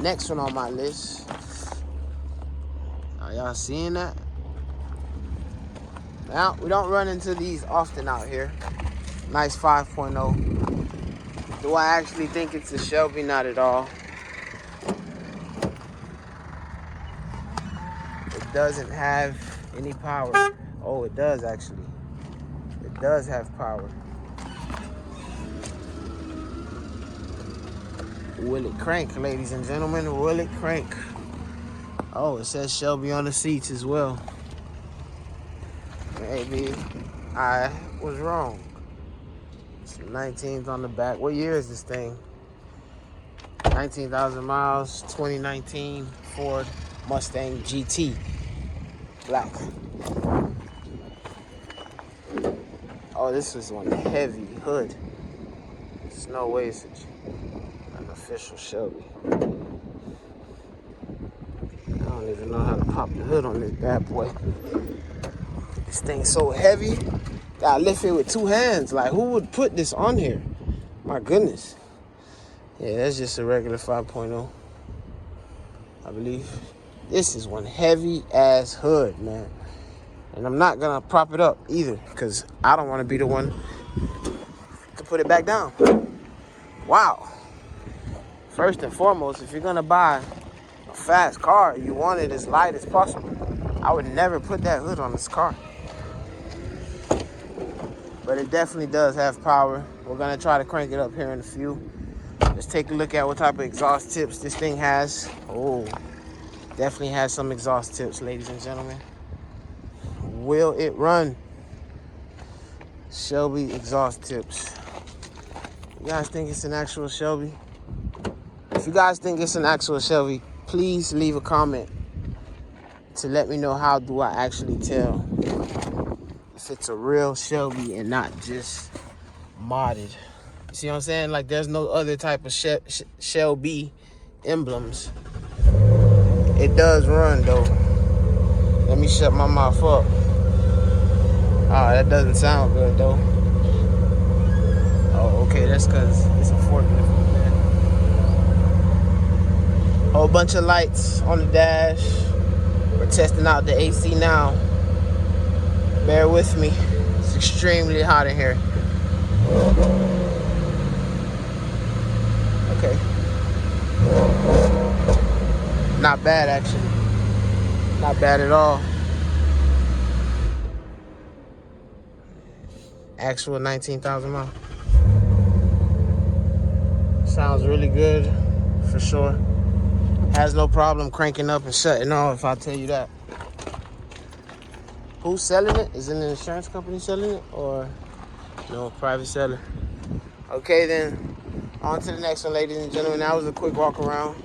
Next one on my list. Are y'all seeing that? Now, we don't run into these often out here. Nice 5.0. Do I actually think it's a Shelby? Not at all. It doesn't have any power. Oh, it does actually. It does have power. Will it crank, ladies and gentlemen? Will it crank? Oh, it says Shelby on the seats as well. Maybe I was wrong. It's 19th on the back. What year is this thing? 19,000 miles, 2019 Ford Mustang GT. Black. Oh, this is one heavy hood. There's no way it's an official Shelby. I don't even know how to pop the hood on this bad boy. This thing's so heavy that I lift it with two hands. Like, who would put this on here? My goodness. Yeah, that's just a regular 5.0, I believe. This is one heavy ass hood, man. And I'm not gonna prop it up either, because I don't want to be the one to put it back down. Wow. First and foremost, if you're gonna buy a fast car, you want it as light as possible. I would never put that hood on this car. But it definitely does have power. We're gonna try to crank it up here in a few. Let's take a look at what type of exhaust tips this thing has. Oh, definitely has some exhaust tips, ladies and gentlemen. Will it run? Shelby exhaust tips. You guys think it's an actual Shelby? If you guys think it's an actual Shelby, please leave a comment to let me know how do I actually tell if it's a real Shelby and not just modded. You see what I'm saying? Like, there's no other type of Shelby emblems. It does run though. Let me shut my mouth up. Oh, that doesn't sound good though. Oh, okay, that's because it's a forklift. Whole bunch of lights on the dash. We're testing out the AC now. Bear with me. It's extremely hot in here. Okay. Not bad, actually. Not bad at all. Actual 19,000 miles. Sounds really good, for sure. Has no problem cranking up and shutting off, I'll tell you that. Who's selling it? Is it an insurance company selling it, or no, private seller? Okay, then on to the next one, ladies and gentlemen. That was a quick walk around.